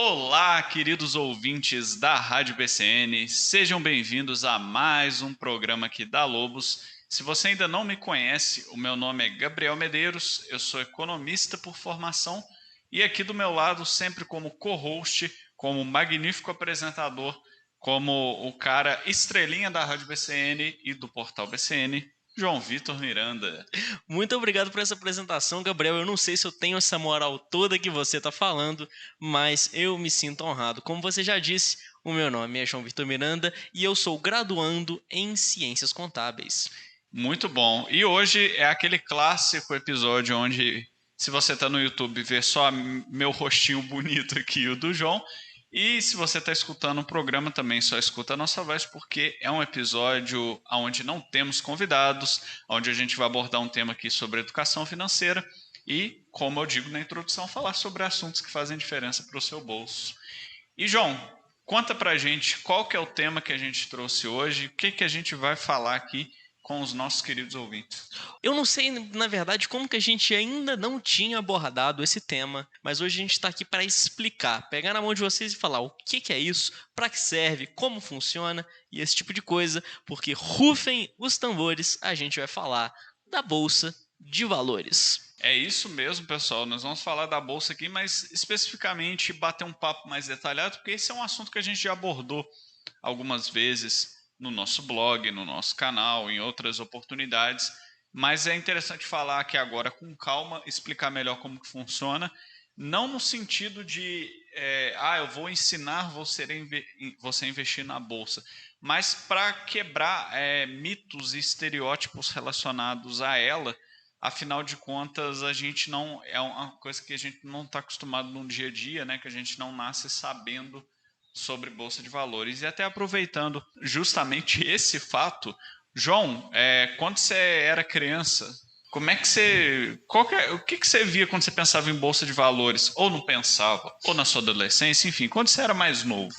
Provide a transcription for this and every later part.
Olá, queridos ouvintes da Rádio BCN, sejam bem-vindos a mais um programa aqui da Lobos. Se você ainda não me conhece, o meu nome é Gabriel Medeiros, eu sou economista por formação e aqui do meu lado, sempre como co-host, como magnífico apresentador, como o cara estrelinha da Rádio BCN e do portal BCN, João Vitor Miranda. Muito obrigado por essa apresentação, Gabriel. Eu não sei se eu tenho essa moral toda que você está falando, mas eu me sinto honrado. Como você já disse, o meu nome é João Vitor Miranda e eu sou graduando em Ciências Contábeis. Muito bom. E hoje é aquele clássico episódio onde, se você está no YouTube, vê só meu rostinho bonito aqui e o do João. E se você está escutando o programa, também só escuta a nossa voz, porque é um episódio onde não temos convidados, onde a gente vai abordar um tema aqui sobre educação financeira e, como eu digo na introdução, falar sobre assuntos que fazem diferença para o seu bolso. E, João, conta pra gente qual que é o tema que a gente trouxe hoje, o que que a gente vai falar aqui com os nossos queridos ouvintes. Eu não sei, na verdade, como que a gente ainda não tinha abordado esse tema, mas hoje a gente está aqui para explicar, pegar na mão de vocês e falar o que é isso, para que serve, como funciona e esse tipo de coisa, porque rufem os tambores, a gente vai falar da Bolsa de Valores. É isso mesmo, pessoal. Nós vamos falar da bolsa aqui, mas especificamente bater um papo mais detalhado, porque esse é um assunto que a gente já abordou algumas vezes no nosso blog, no nosso canal, em outras oportunidades. Mas é interessante falar aqui agora com calma, explicar melhor como que funciona, não no sentido de, eu vou ensinar você a investir na bolsa, mas para quebrar mitos e estereótipos relacionados a ela. Afinal de contas, a gente não é uma coisa que a gente não está acostumado no dia a dia, né? Que a gente não nasce sabendo sobre bolsa de valores. E até aproveitando justamente esse fato, João, quando você era criança, como é que você, o que que você via quando você pensava em bolsa de valores? Ou não pensava? Ou na sua adolescência? Enfim, quando você era mais novo?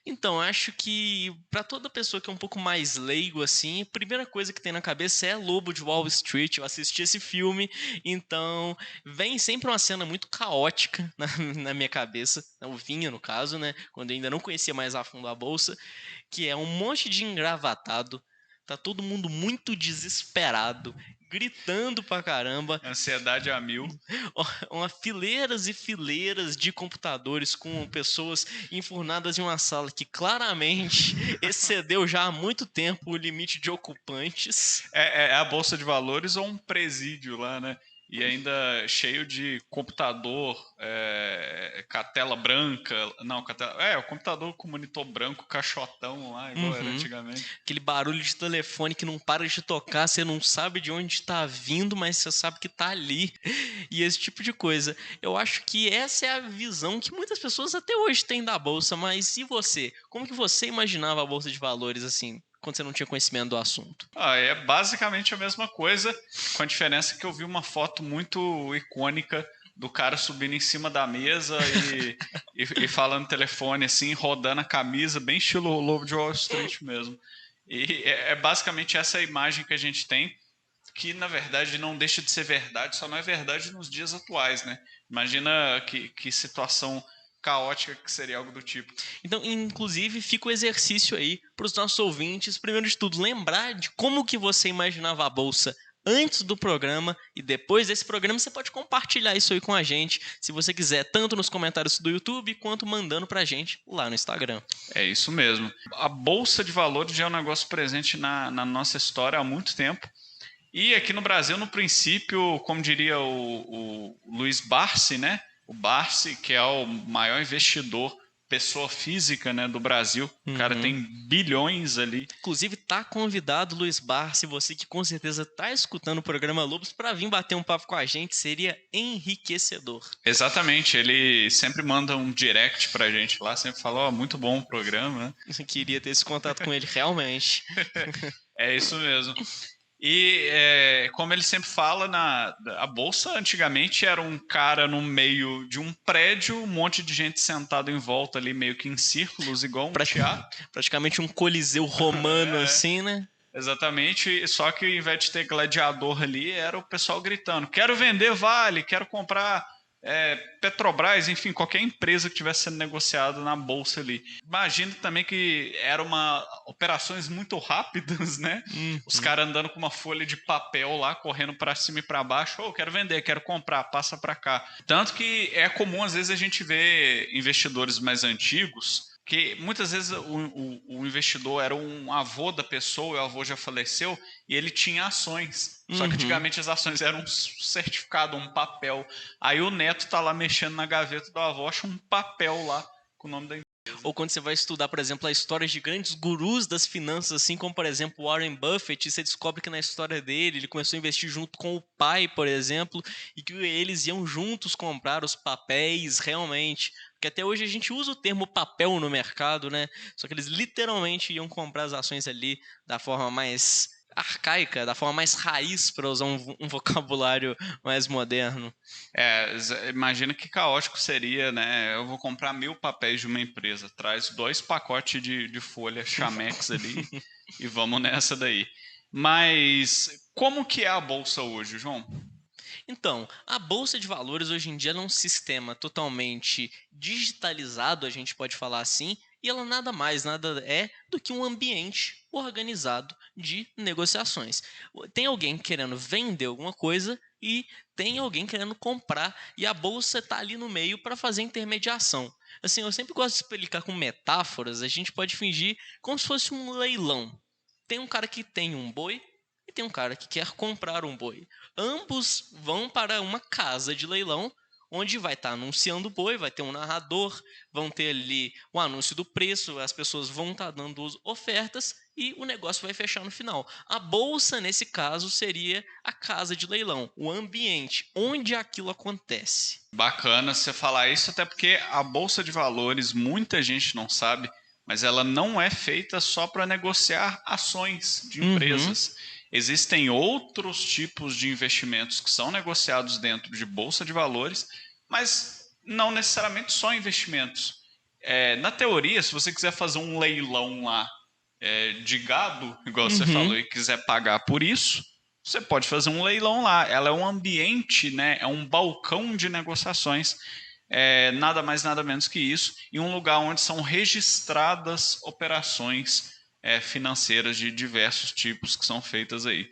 Então, acho que para toda pessoa que é um pouco mais leigo assim, a primeira coisa que tem na cabeça é Lobo de Wall Street. Eu assisti esse filme, então vem sempre uma cena muito caótica na minha cabeça, ou vinha no caso, né, quando eu ainda não conhecia mais a fundo a bolsa, que é um monte de engravatado, tá todo mundo muito desesperado, gritando pra caramba, Ansiedade a mil. uma fileiras e fileiras de computadores com pessoas enfurnadas em uma sala que claramente excedeu já há muito tempo o limite de ocupantes. É a bolsa de valores ou um presídio lá, né? E ainda cheio de computador, com a tela branca. Não, o computador com monitor branco, caixotão lá, igual era Uhum. antigamente. Aquele barulho de telefone que não para de tocar, você não sabe de onde está vindo, mas você sabe que está ali. E esse tipo de coisa. Eu acho que essa é a visão que muitas pessoas até hoje têm da bolsa, mas e você? Como que você imaginava a bolsa de valores assim, quando você não tinha conhecimento do assunto? É basicamente a mesma coisa, com a diferença que eu vi uma foto muito icônica do cara subindo em cima da mesa e falando telefone, assim, rodando a camisa, bem estilo Lobo de Wall Street mesmo. E é basicamente essa imagem que a gente tem, que na verdade não deixa de ser verdade, só não é verdade nos dias atuais, né? Imagina que situação caótica que seria algo do tipo. Então, inclusive, fica o exercício aí para os nossos ouvintes, primeiro de tudo, lembrar de como que você imaginava a bolsa antes do programa e depois desse programa você pode compartilhar isso aí com a gente, se você quiser, tanto nos comentários do YouTube quanto mandando pra gente lá no Instagram. É isso mesmo. A bolsa de valores já é um negócio presente na nossa história há muito tempo. E aqui no Brasil, no princípio, como diria o Luiz Barsi, né? O Barsi, que é o maior investidor, pessoa física, né, do Brasil. O cara Uhum. tem bilhões ali. Inclusive, tá convidado, Luiz Barsi, você que com certeza tá escutando o programa Lobos, para vir bater um papo com a gente, seria enriquecedor. Exatamente, ele sempre manda um direct pra gente lá, sempre fala, ó, muito bom o programa, né? Eu queria ter esse contato com ele realmente. É isso mesmo. E como ele sempre fala, a bolsa antigamente era um cara no meio de um prédio, um monte de gente sentado em volta ali, meio que em círculos, igual um teatro. Praticamente um coliseu romano assim, né? Exatamente, só que ao invés de ter gladiador ali, era o pessoal gritando: quero vender Vale, quero comprar Petrobras, enfim, qualquer empresa que estivesse sendo negociada na bolsa ali. Imagino também que eram operações muito rápidas, né? Os Uhum. caras andando com uma folha de papel lá, correndo para cima e para baixo. Quero vender, quero comprar, passa para cá. Tanto que é comum, às vezes, a gente ver investidores mais antigos que muitas vezes o investidor era um avô da pessoa, o avô já faleceu, e ele tinha ações. Só que Uhum. antigamente as ações eram um certificado, um papel. Aí o neto tá lá mexendo na gaveta do avô, acha um papel lá com o nome da empresa. Ou quando você vai estudar, por exemplo, a história de grandes gurus das finanças, assim como, por exemplo, Warren Buffett, e você descobre que na história dele, ele começou a investir junto com o pai, por exemplo, e que eles iam juntos comprar os papéis realmente. Porque até hoje a gente usa o termo papel no mercado, né? Só que eles literalmente iam comprar as ações ali da forma mais arcaica, da forma mais raiz, para usar um vocabulário mais moderno. Imagina que caótico seria, né? Eu vou comprar 1.000 papéis de uma empresa, traz 2 pacotes de folha Chamex ali e vamos nessa daí. Mas como que é a bolsa hoje, João? Então, a bolsa de valores hoje em dia ela é um sistema totalmente digitalizado, a gente pode falar assim, e ela nada mais, nada é do que um ambiente organizado de negociações. Tem alguém querendo vender alguma coisa e tem alguém querendo comprar, e a bolsa está ali no meio para fazer intermediação. Assim, eu sempre gosto de explicar com metáforas, a gente pode fingir como se fosse um leilão. Tem um cara que tem um boi e tem um cara que quer comprar um boi. Ambos vão para uma casa de leilão, onde vai estar anunciando o boi, vai ter um narrador, vão ter ali o anúncio do preço, as pessoas vão estar dando ofertas e o negócio vai fechar no final. A bolsa, nesse caso, seria a casa de leilão, o ambiente onde aquilo acontece. Bacana você falar isso, até porque a bolsa de valores, muita gente não sabe, mas ela não é feita só para negociar ações de Uhum, empresas. Existem outros tipos de investimentos que são negociados dentro de bolsa de valores, mas não necessariamente só investimentos. Na teoria, se você quiser fazer um leilão lá de gado, igual você uhum. falou, e quiser pagar por isso, você pode fazer um leilão lá. Ela é um ambiente, né? É um balcão de negociações. Nada mais, nada menos que isso, e um lugar onde são registradas operações financeiras de diversos tipos que são feitas aí.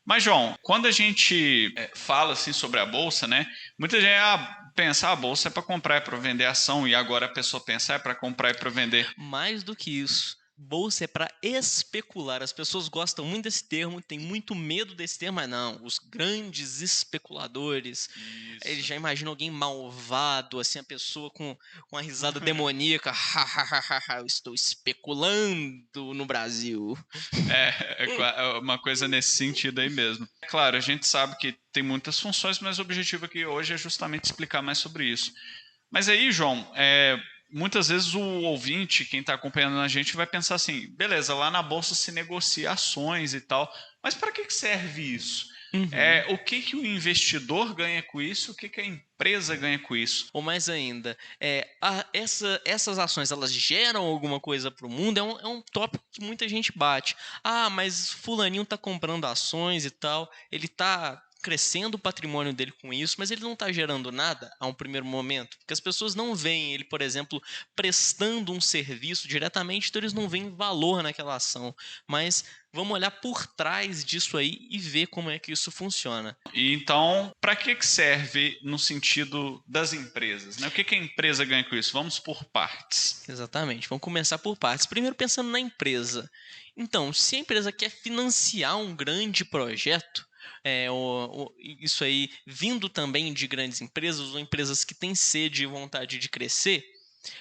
Mas, João, quando a gente fala assim sobre a bolsa, né? Muita gente pensa, a bolsa é para comprar, é para vender ação, e agora a pessoa pensa, é para comprar e para vender. Mais do que isso, bolsa é para especular. As pessoas gostam muito desse termo, têm muito medo desse termo, mas não, os grandes especuladores, eles Isso. já imaginam alguém malvado, assim, a pessoa com uma risada demoníaca, eu estou especulando no Brasil. É uma coisa nesse sentido aí mesmo. Claro, a gente sabe que tem muitas funções, mas o objetivo aqui hoje é justamente explicar mais sobre isso. Mas aí, João, muitas vezes o ouvinte, quem está acompanhando a gente, vai pensar assim: beleza, lá na bolsa se negocia ações e tal, mas para que serve isso? Uhum. O que que o investidor ganha com isso? O que que a empresa ganha com isso? Ou mais ainda, essas ações elas geram alguma coisa para o mundo? É um tópico que muita gente bate. Ah, mas fulaninho está comprando ações e tal, ele está crescendo o patrimônio dele com isso, mas ele não está gerando nada a um primeiro momento, porque as pessoas não veem ele, por exemplo, prestando um serviço diretamente, então eles não veem valor naquela ação. Mas vamos olhar por trás disso aí e ver como é que isso funciona. E então, para que serve no sentido das empresas, né? O que que a empresa ganha com isso? Vamos por partes. Exatamente. Vamos começar por partes. Primeiro, pensando na empresa. Então, se a empresa quer financiar um grande projeto, isso aí vindo também de grandes empresas ou empresas que têm sede e vontade de crescer,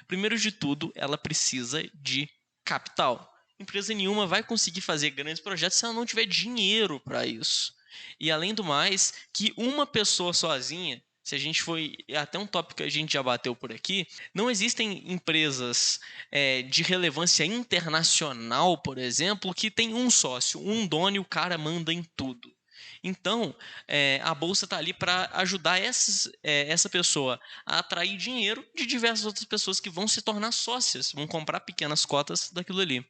primeiro de tudo, ela precisa de capital. Empresa nenhuma vai conseguir fazer grandes projetos se ela não tiver dinheiro para isso. E além do mais, que uma pessoa sozinha, se a gente foi até um tópico que a gente já bateu por aqui, não existem empresas de relevância internacional, por exemplo, que tem um sócio, um dono e o cara manda em tudo. Então, a bolsa está ali para ajudar essa pessoa a atrair dinheiro de diversas outras pessoas que vão se tornar sócias, vão comprar pequenas cotas daquilo ali.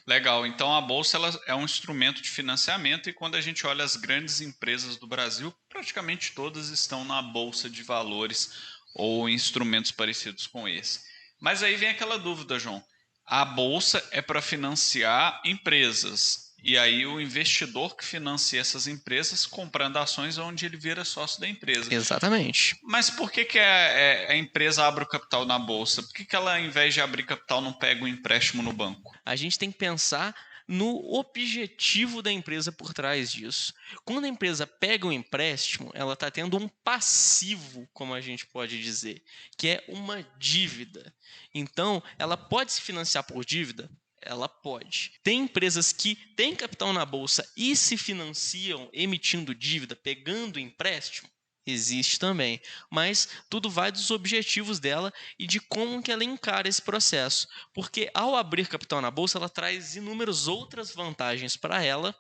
Legal. Então a bolsa ela é um instrumento de financiamento e quando a gente olha as grandes empresas do Brasil, praticamente todas estão na bolsa de valores ou instrumentos parecidos com esse. Mas aí vem aquela dúvida, João. A bolsa é para financiar empresas. E aí o investidor que financia essas empresas comprando ações onde ele vira sócio da empresa. Exatamente. Mas por que a empresa abre o capital na bolsa? Por que ela, ao invés de abrir capital, não pega um empréstimo no banco? A gente tem que pensar no objetivo da empresa por trás disso. Quando a empresa pega um empréstimo, ela está tendo um passivo, como a gente pode dizer, que é uma dívida. Então, ela pode se financiar por dívida? Ela pode. Tem empresas que têm capital na bolsa e se financiam emitindo dívida, pegando empréstimo? Existe também, mas tudo vai dos objetivos dela e de como que ela encara esse processo. Porque ao abrir capital na bolsa, ela traz inúmeras outras vantagens para ela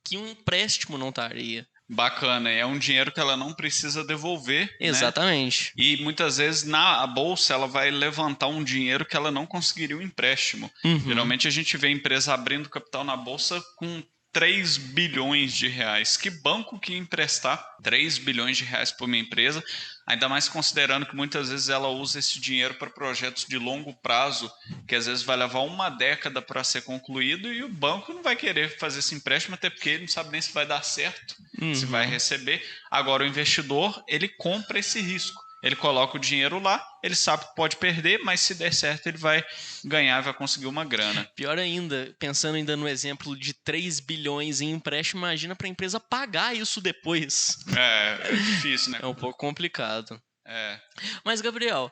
que um empréstimo não traria. Bacana, é um dinheiro que ela não precisa devolver, né? Exatamente. E muitas vezes na bolsa ela vai levantar um dinheiro que ela não conseguiria um empréstimo. Uhum. Geralmente a gente vê a empresa abrindo capital na bolsa com 3 bilhões de reais. Que banco que ia emprestar 3 bilhões de reais para uma empresa? Ainda mais considerando que muitas vezes ela usa esse dinheiro para projetos de longo prazo, que às vezes vai levar uma década para ser concluído, e o banco não vai querer fazer esse empréstimo, até porque ele não sabe nem se vai dar certo, se vai Uhum. receber. Agora, o investidor, ele compra esse risco. Ele coloca o dinheiro lá, ele sabe que pode perder, mas se der certo, ele vai ganhar, vai conseguir uma grana. Pior ainda, pensando ainda no exemplo de 3 bilhões em empréstimo, imagina para a empresa pagar isso depois. É difícil, né? É um pouco complicado. É. Mas, Gabriel,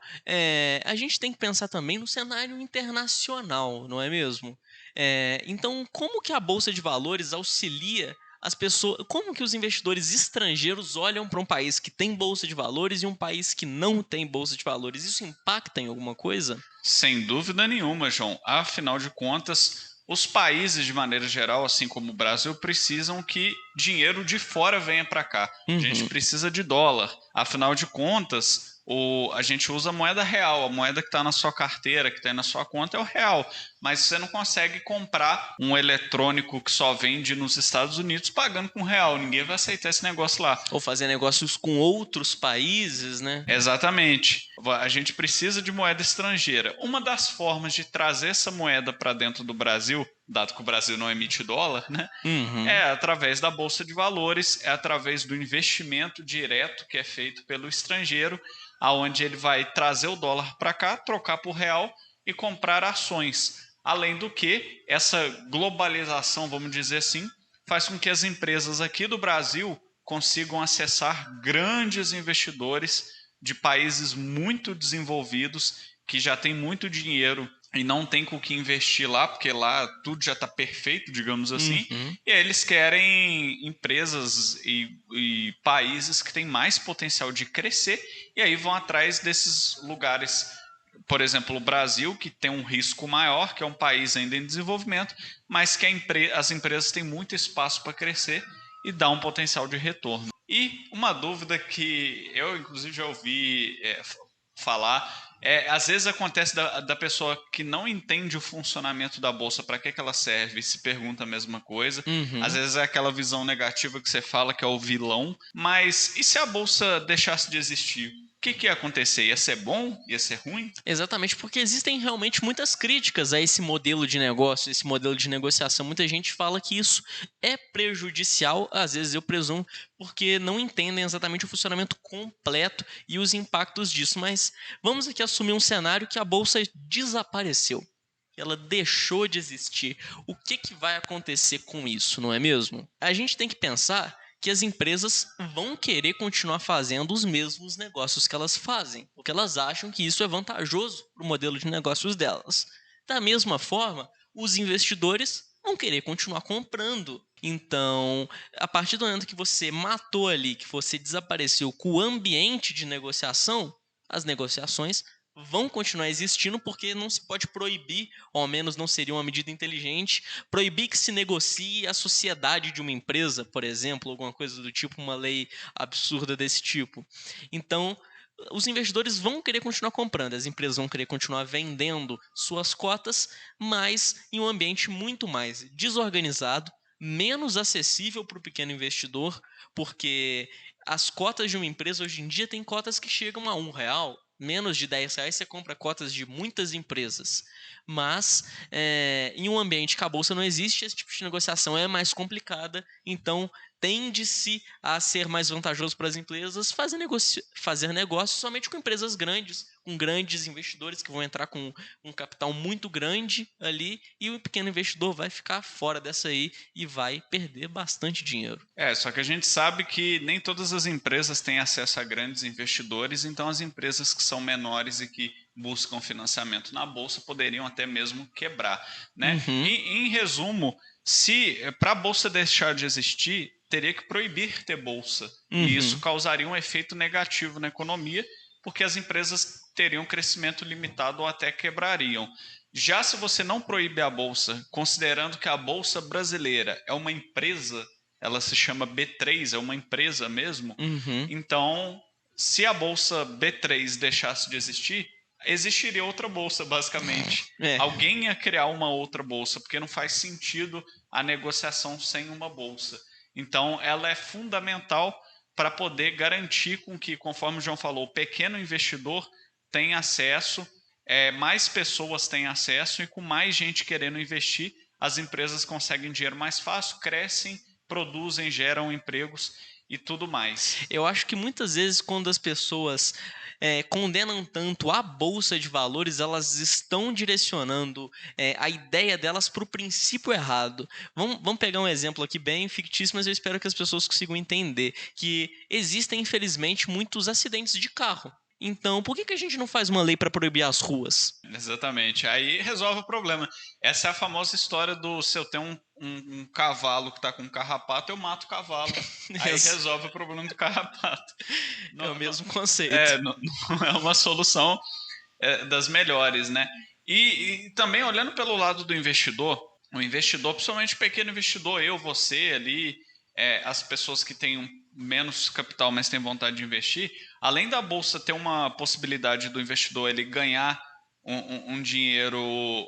a gente tem que pensar também no cenário internacional, não é mesmo? Então, como que a Bolsa de Valores auxilia as pessoas? Como que os investidores estrangeiros olham para um país que tem Bolsa de Valores e um país que não tem Bolsa de Valores? Isso impacta em alguma coisa? Sem dúvida nenhuma, João. Afinal de contas, os países, de maneira geral, assim como o Brasil, precisam que dinheiro de fora venha para cá. A gente Uhum. precisa de dólar. Afinal de contas, a gente usa a moeda real, a moeda que está na sua carteira, que está na sua conta, é o real. Mas você não consegue comprar um eletrônico que só vende nos Estados Unidos pagando com real. Ninguém vai aceitar esse negócio lá. Ou fazer negócios com outros países, né? Exatamente. A gente precisa de moeda estrangeira. Uma das formas de trazer essa moeda para dentro do Brasil, dado que o Brasil não emite dólar, né, Uhum. é através da Bolsa de Valores, é através do investimento direto que é feito pelo estrangeiro, aonde ele vai trazer o dólar para cá, trocar por real e comprar ações. Além do que, essa globalização, vamos dizer assim, faz com que as empresas aqui do Brasil consigam acessar grandes investidores de países muito desenvolvidos que já têm muito dinheiro e não tem com o que investir lá, porque lá tudo já está perfeito, digamos assim, Uhum. e aí eles querem empresas e países que têm mais potencial de crescer, e aí vão atrás desses lugares. Por exemplo, o Brasil, que tem um risco maior, que é um país ainda em desenvolvimento, mas que as empresas têm muito espaço para crescer e dá um potencial de retorno. E uma dúvida que eu, inclusive, já ouvi falar, às vezes acontece da pessoa que não entende o funcionamento da bolsa, para que ela serve, e se pergunta a mesma coisa. Às Uhum. vezes é aquela visão negativa que você fala que é o vilão, mas e se a bolsa deixasse de existir? O que ia acontecer? Ia ser bom? Ia ser ruim? Exatamente, porque existem realmente muitas críticas a esse modelo de negócio, esse modelo de negociação. Muita gente fala que isso é prejudicial, às vezes eu presumo, porque não entendem exatamente o funcionamento completo e os impactos disso. Mas vamos aqui assumir um cenário que a bolsa desapareceu. Ela deixou de existir. O que vai acontecer com isso, não é mesmo? A gente tem que pensar que as empresas vão querer continuar fazendo os mesmos negócios que elas fazem, porque elas acham que isso é vantajoso para o modelo de negócios delas. Da mesma forma, os investidores vão querer continuar comprando. Então, a partir do momento que você matou ali, que você desapareceu com o ambiente de negociação, as negociações vão continuar existindo porque não se pode proibir, ou ao menos não seria uma medida inteligente, proibir que se negocie a sociedade de uma empresa, por exemplo, alguma coisa do tipo, uma lei absurda desse tipo. Então, os investidores vão querer continuar comprando, as empresas vão querer continuar vendendo suas cotas, mas em um ambiente muito mais desorganizado, menos acessível para o pequeno investidor, porque as cotas de uma empresa hoje em dia têm cotas que chegam a R$ 1, menos de R$ 10 você compra cotas de muitas empresas. Mas em um ambiente que a bolsa não existe, esse tipo de negociação é mais complicada, então tende-se a ser mais vantajoso para as empresas fazer negócio somente com empresas grandes, com grandes investidores que vão entrar com um capital muito grande ali, e o pequeno investidor vai ficar fora dessa aí e vai perder bastante dinheiro. Só que a gente sabe que nem todas as empresas têm acesso a grandes investidores, então as empresas que são menores e que buscam financiamento na bolsa poderiam até mesmo quebrar, né? Uhum, Em resumo, se para a bolsa deixar de existir, teria que proibir ter bolsa, e isso uhum. causaria um efeito negativo na economia, porque as empresas teriam crescimento limitado ou até quebrariam. Já se você não proíbe a bolsa, considerando que a bolsa brasileira é uma empresa, ela se chama B3, é uma empresa mesmo. Uhum. Então, se a bolsa B3 deixasse de existir, existiria outra bolsa, basicamente. É, Alguém ia criar uma outra bolsa, porque não faz sentido a negociação sem uma bolsa. Então, ela é fundamental para poder garantir com que, conforme o João falou, o pequeno investidor tenha acesso, mais pessoas têm acesso, e com mais gente querendo investir, as empresas conseguem dinheiro mais fácil, crescem, produzem, geram empregos e tudo mais. eu acho que muitas vezes quando as pessoas condenam tanto a bolsa de valores, elas estão direcionando a ideia delas para o princípio errado. Vamos pegar um exemplo aqui bem fictício, mas eu espero que as pessoas consigam entender que existem, infelizmente, muitos acidentes de carro. Então, por que a gente não faz uma lei para proibir as ruas? Exatamente. Aí resolve o problema. Essa é a famosa história do se eu tenho um cavalo que está com um carrapato, eu mato o cavalo. Aí resolve o problema do carrapato. É o Não, não, mesmo conceito. não é uma solução das melhores, né? E também olhando pelo lado do investidor, o investidor, principalmente o pequeno investidor, eu, você ali, as pessoas que têm menos capital, mas têm vontade de investir, além da bolsa ter uma possibilidade do investidor ele ganhar um dinheiro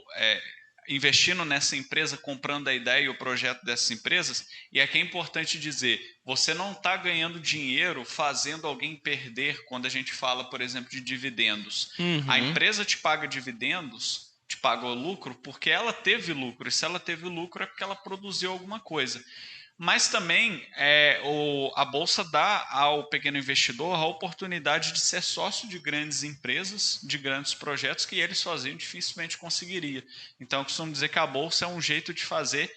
investindo nessa empresa, comprando a ideia e o projeto dessas empresas, e aqui é importante dizer, você não está ganhando dinheiro fazendo alguém perder quando a gente fala, por exemplo, de dividendos. A Uhum. empresa te paga dividendos, te pagou lucro, porque ela teve lucro, e se ela teve lucro é porque ela produziu alguma coisa. Mas também a Bolsa dá ao pequeno investidor a oportunidade de ser sócio de grandes empresas, de grandes projetos que ele sozinho dificilmente conseguiria. Então, eu costumo dizer que a Bolsa é um jeito de fazer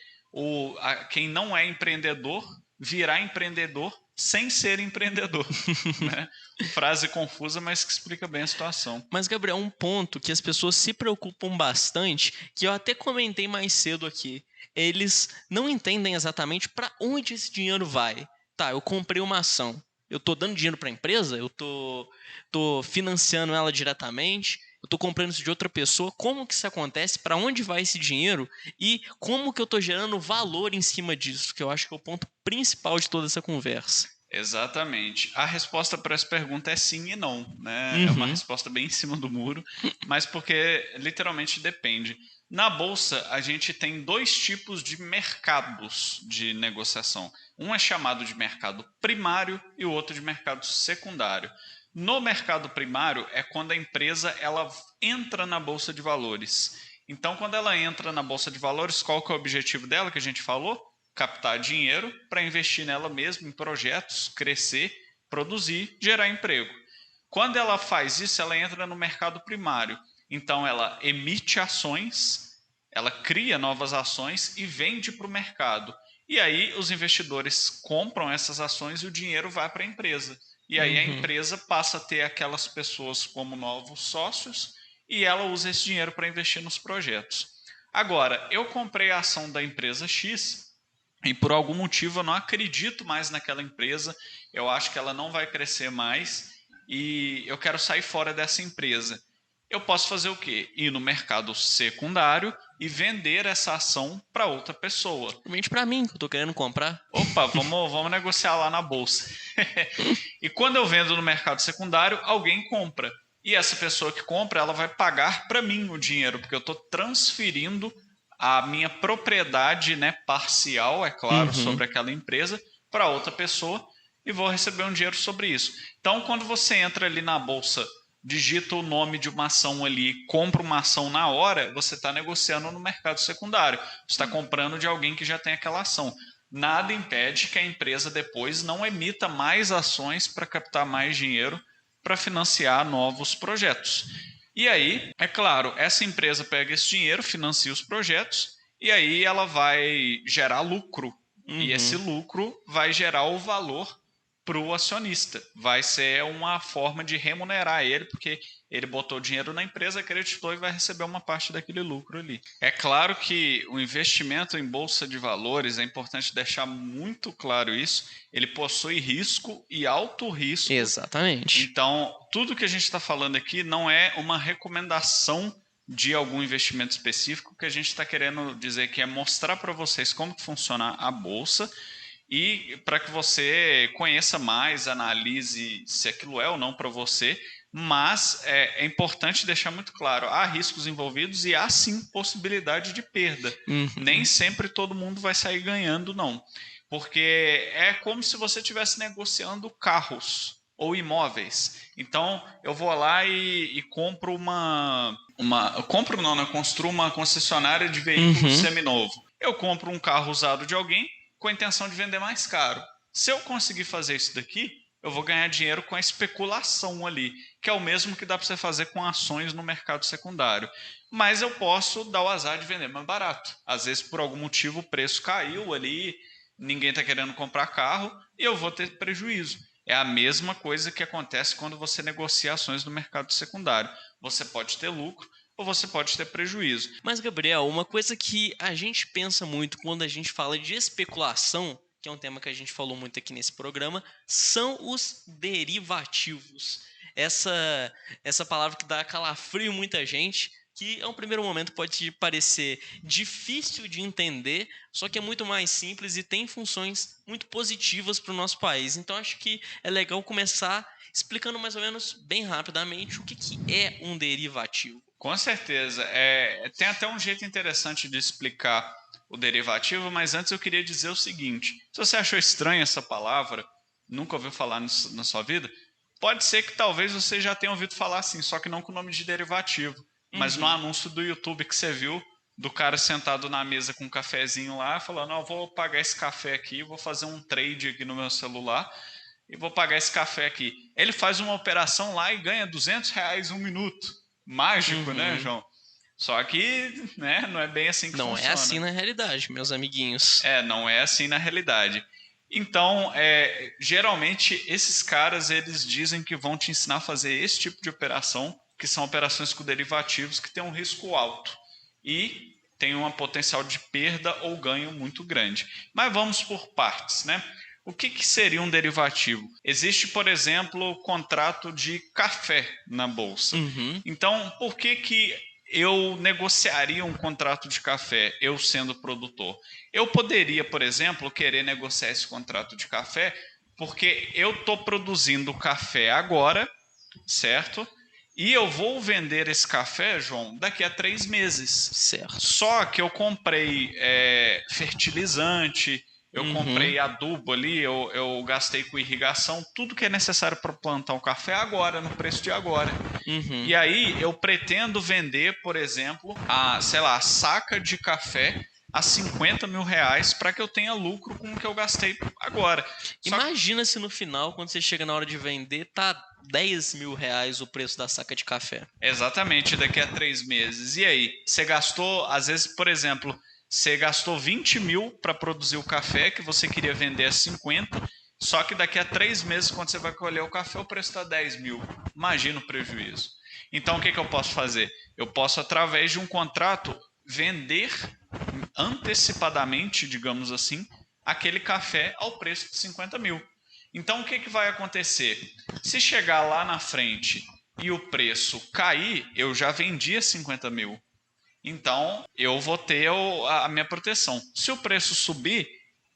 quem não é empreendedor virar empreendedor sem ser empreendedor. Né? Frase confusa, mas que explica bem a situação. Mas, Gabriel, um ponto que as pessoas se preocupam bastante, que eu até comentei mais cedo aqui, eles não entendem exatamente para onde esse dinheiro vai. Tá, eu comprei uma ação, eu estou dando dinheiro para a empresa, eu tô financiando ela diretamente, eu estou comprando isso de outra pessoa, como que isso acontece, para onde vai esse dinheiro e como que eu estou gerando valor em cima disso, que eu acho que é o ponto principal de toda essa conversa. Exatamente. A resposta para essa pergunta é sim e não, né? É uma Uhum, resposta bem em cima do muro, mas porque literalmente depende. Na bolsa, a gente tem dois tipos de mercados de negociação. Um é chamado de mercado primário e o outro de mercado secundário. No mercado primário é quando a empresa ela entra na bolsa de valores. Então, quando ela entra na bolsa de valores, qual que é o objetivo dela que a gente falou? Captar dinheiro para investir nela mesma, em projetos, crescer, produzir, gerar emprego. Quando ela faz isso, ela entra no mercado primário. Então, ela emite ações, ela cria novas ações e vende para o mercado. E aí, os investidores compram essas ações e o dinheiro vai para a empresa. E aí, a uhum. empresa passa a ter aquelas pessoas como novos sócios e ela usa esse dinheiro para investir nos projetos. Agora, eu comprei a ação da empresa X e por algum motivo eu não acredito mais naquela empresa, eu acho que ela não vai crescer mais e eu quero sair fora dessa empresa. eu posso fazer o quê? Ir no mercado secundário e vender essa ação para outra pessoa. Principalmente para mim, que eu tô querendo comprar. Opa, vamos negociar lá na bolsa. E quando eu vendo no mercado secundário, alguém compra. E essa pessoa que compra, ela vai pagar para mim o dinheiro, porque eu estou transferindo a minha propriedade, né, parcial, é claro, sobre aquela empresa para outra pessoa e vou receber um dinheiro sobre isso. Então, quando você entra ali na bolsa, digita o nome de uma ação ali, compra uma ação na hora, você está negociando no mercado secundário. Você está comprando de alguém que já tem aquela ação. Nada impede que a empresa depois não emita mais ações para captar mais dinheiro para financiar novos projetos. E aí, é claro, essa empresa pega esse dinheiro, financia os projetos e aí ela vai gerar lucro. E esse lucro vai gerar o valor para o acionista. Vai ser uma forma de remunerar ele, porque ele botou dinheiro na empresa, acreditou e vai receber uma parte daquele lucro ali. É claro que o investimento em bolsa de valores, é importante deixar muito claro isso, ele possui risco e alto risco. Exatamente. Então, tudo que a gente está falando aqui não é uma recomendação de algum investimento específico, que a gente está querendo dizer que é mostrar para vocês como que funciona a bolsa e para que você conheça mais, analise se aquilo é ou não para você, mas é importante deixar muito claro, há riscos envolvidos e há sim possibilidade de perda. Nem sempre todo mundo vai sair ganhando, não. Porque é como se você estivesse negociando carros ou imóveis. Então, eu vou lá e compro construo uma concessionária de veículo seminovo. Eu compro um carro usado de alguém com a intenção de vender mais caro. Se eu conseguir fazer isso daqui, eu vou ganhar dinheiro com a especulação ali, que é o mesmo que dá para você fazer com ações no mercado secundário. Mas eu posso dar o azar de vender mais barato. Às vezes, por algum motivo, o preço caiu ali, ninguém está querendo comprar carro e eu vou ter prejuízo. É a mesma coisa que acontece quando você negocia ações no mercado secundário. Você pode ter lucro ou você pode ter prejuízo. Mas, Gabriel, uma coisa que a gente pensa muito quando a gente fala de especulação, que é um tema que a gente falou muito aqui nesse programa, são os derivativos. Essa palavra que dá calafrio em muita gente, que a um primeiro momento pode parecer difícil de entender, só que é muito mais simples e tem funções muito positivas para o nosso país. Então, acho que é legal começar explicando mais ou menos, bem rapidamente, o que é um derivativo. Com certeza. Tem até um jeito interessante de explicar o derivativo, mas antes eu queria dizer o seguinte: se você achou estranha essa palavra, nunca ouviu falar na sua vida, pode ser que talvez você já tenha ouvido falar assim, só que não com o nome de derivativo. Mas no anúncio do YouTube que você viu, do cara sentado na mesa com um cafezinho lá, falando, eu vou pagar esse café aqui, vou fazer um trade aqui no meu celular e vou pagar esse café aqui. Ele faz uma operação lá e ganha R$ 200 um minuto. Mágico, né, João? Só que, né, não é bem assim que funciona. Não é assim na realidade, meus amiguinhos. Não é assim na realidade. Então, geralmente, esses caras, eles dizem que vão te ensinar a fazer esse tipo de operação, que são operações com derivativos que têm um risco alto e tem um potencial de perda ou ganho muito grande. Mas vamos por partes, né? O que seria um derivativo? Existe, por exemplo, contrato de café na bolsa. Então, por que eu negociaria um contrato de café, eu sendo produtor? Eu poderia, por exemplo, querer negociar esse contrato de café porque eu estou produzindo café agora, certo? E eu vou vender esse café, João, daqui a 3 meses. Certo. Só que eu comprei fertilizante, eu comprei adubo ali, eu gastei com irrigação, tudo que é necessário para plantar um café agora, no preço de agora. E aí eu pretendo vender, por exemplo, a saca de café a R$ 50 mil para que eu tenha lucro com o que eu gastei agora. Imagina se no final, quando você chega na hora de vender, tá R$ 10 mil o preço da saca de café. Exatamente, daqui a 3 meses. E aí, você gastou, às vezes, por exemplo, você gastou 20 mil para produzir o café que você queria vender a 50, só que daqui a 3 meses, quando você vai colher o café, o preço está 10 mil. Imagina o prejuízo. Então, o que eu posso fazer? Eu posso, através de um contrato, vender antecipadamente, digamos assim, aquele café ao preço de 50 mil. Então, o que vai acontecer? Se chegar lá na frente e o preço cair, eu já vendi a 50 mil. Então, eu vou ter a minha proteção. Se o preço subir,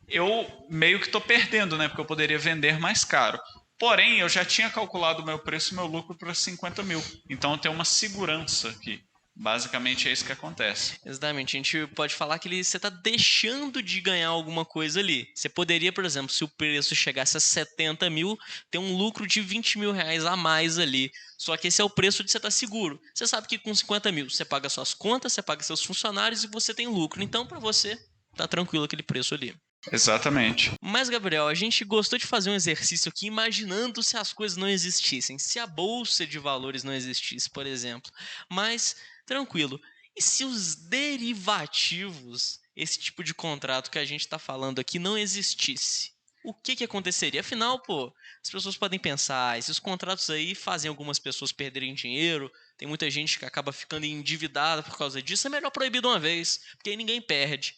eu meio que estou perdendo, né? Porque eu poderia vender mais caro. Porém, eu já tinha calculado o meu preço e meu lucro para 50 mil. Então, eu tenho uma segurança aqui. Basicamente, é isso que acontece. Exatamente. A gente pode falar que você está deixando de ganhar alguma coisa ali. Você poderia, por exemplo, se o preço chegasse a 70 mil, ter um lucro de 20 mil reais a mais ali. Só que esse é o preço de você estar seguro. Você sabe que com 50 mil você paga suas contas, você paga seus funcionários e você tem lucro. Então, para você, tá tranquilo aquele preço ali. Exatamente. Mas, Gabriel, a gente gostou de fazer um exercício aqui imaginando se as coisas não existissem, se a bolsa de valores não existisse, por exemplo. Mas, tranquilo, e se os derivativos, esse tipo de contrato que a gente está falando aqui, não existisse? O que aconteceria? Afinal, pô, as pessoas podem pensar, esses contratos aí fazem algumas pessoas perderem dinheiro, tem muita gente que acaba ficando endividada por causa disso, é melhor proibir de uma vez, porque aí ninguém perde.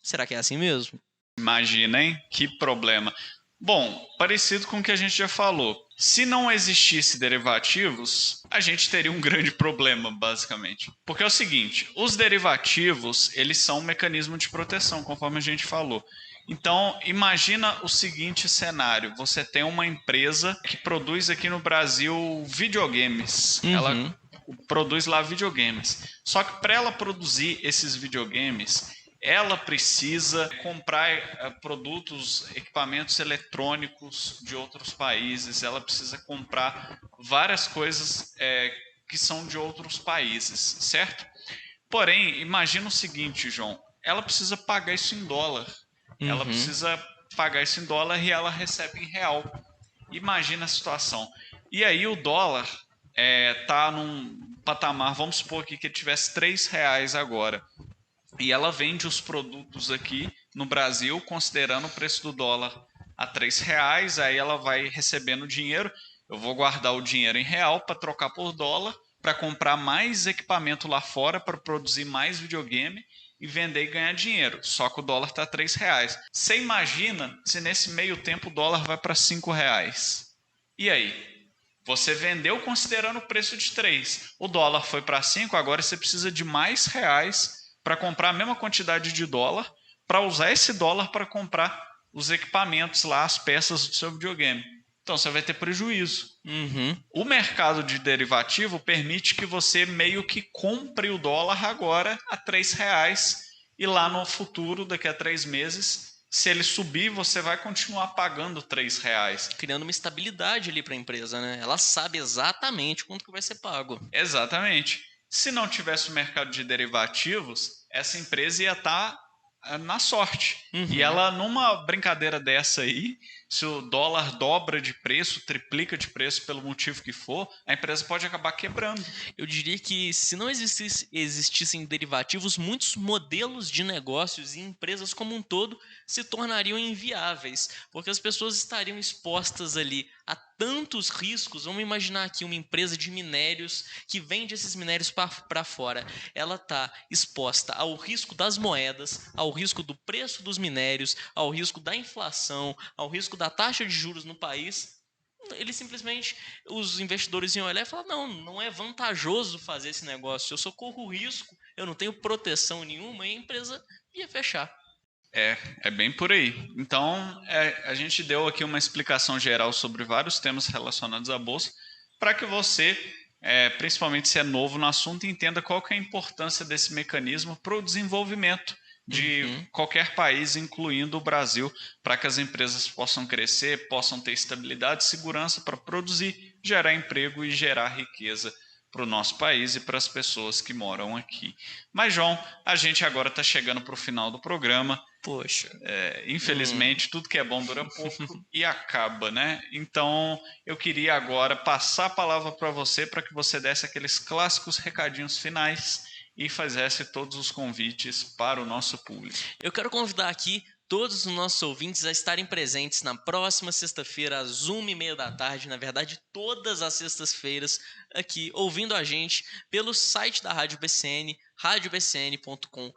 Será que é assim mesmo? Imagina, hein? Que problema. Bom, parecido com o que a gente já falou. Se não existisse derivativos, a gente teria um grande problema, basicamente. Porque é o seguinte, os derivativos, eles são um mecanismo de proteção, conforme a gente falou. Então, imagina o seguinte cenário: você tem uma empresa que produz aqui no Brasil videogames. Ela produz lá videogames. Só que para ela produzir esses videogames, ela precisa comprar produtos, equipamentos eletrônicos de outros países, ela precisa comprar várias coisas que são de outros países, certo? Porém, imagina o seguinte, João, ela precisa pagar isso em dólar. Ela precisa pagar isso em dólar e ela recebe em real. Imagina a situação. E aí o dólar tá num patamar, vamos supor aqui que ele tivesse R$ 3 agora. E ela vende os produtos aqui no Brasil, considerando o preço do dólar a R$ 3, aí ela vai recebendo dinheiro. Eu vou guardar o dinheiro em real para trocar por dólar, para comprar mais equipamento lá fora, para produzir mais videogame e vender e ganhar dinheiro. Só que o dólar está a R$ 3. Você imagina se nesse meio tempo o dólar vai para R$ 5? E aí? Você vendeu considerando o preço de 3. O dólar foi para 5, agora você precisa de mais reais para comprar a mesma quantidade de dólar, para usar esse dólar para comprar os equipamentos lá, as peças do seu videogame. Então você vai ter prejuízo. O mercado de derivativo permite que você meio que compre o dólar agora a R$ 3 e lá no futuro, daqui a 3 meses, se ele subir, você vai continuar pagando R$ 3. Criando uma estabilidade ali para a empresa, né? Ela sabe exatamente quanto que vai ser pago. Exatamente. Se não tivesse o mercado de derivativos, essa empresa ia estar na sorte. E ela, numa brincadeira dessa aí, se o dólar dobra de preço, triplica de preço pelo motivo que for, a empresa pode acabar quebrando. Eu diria que se não existissem derivativos, muitos modelos de negócios e empresas como um todo se tornariam inviáveis, porque as pessoas estariam expostas ali a tantos riscos. Vamos imaginar aqui uma empresa de minérios que vende esses minérios para fora. Ela está exposta ao risco das moedas, ao risco do preço dos minérios, ao risco da inflação, ao risco da taxa de juros no país. Ele simplesmente, os investidores iam olhar e falar, não é vantajoso fazer esse negócio, eu só corro risco, eu não tenho proteção nenhuma, e a empresa ia fechar. É bem por aí. Então, a gente deu aqui uma explicação geral sobre vários temas relacionados à Bolsa, para que você, principalmente se é novo no assunto, entenda qual que é a importância desse mecanismo para o desenvolvimento de qualquer país, incluindo o Brasil, para que as empresas possam crescer, possam ter estabilidade e segurança para produzir, gerar emprego e gerar riqueza para o nosso país e para as pessoas que moram aqui. Mas, João, a gente agora está chegando para o final do programa. Poxa. Infelizmente, tudo que é bom dura pouco e acaba, né? Então, eu queria agora passar a palavra para você, para que você desse aqueles clássicos recadinhos finais e fizesse todos os convites para o nosso público. Eu quero convidar aqui todos os nossos ouvintes a estarem presentes na próxima sexta-feira, às 1h30 da tarde, na verdade, todas as sextas-feiras, aqui, ouvindo a gente pelo site da Rádio BCN, radiobcn.com.br,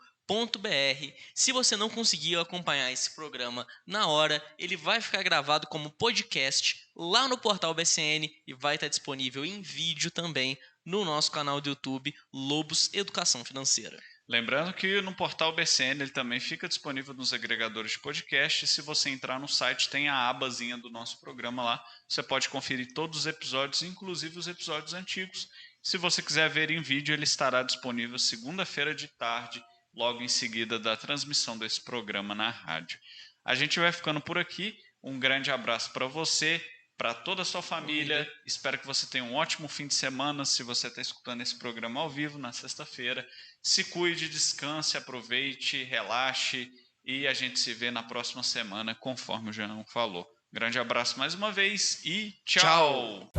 Se você não conseguiu acompanhar esse programa na hora, ele vai ficar gravado como podcast lá no portal BCN e vai estar disponível em vídeo também no nosso canal do YouTube Lobos Educação Financeira. Lembrando que no portal BCN ele também fica disponível nos agregadores de podcast. Se você entrar no site, tem a abazinha do nosso programa lá. Você pode conferir todos os episódios, inclusive os episódios antigos. Se você quiser ver em vídeo, ele estará disponível segunda-feira de tarde, logo em seguida da transmissão desse programa na rádio. A gente vai ficando por aqui. Um grande abraço para você, para toda a sua família. Espero que você tenha um ótimo fim de semana. Se você está escutando esse programa ao vivo na sexta-feira, se cuide, descanse, aproveite, relaxe e a gente se vê na próxima semana, conforme o Jean falou. Grande abraço mais uma vez e tchau.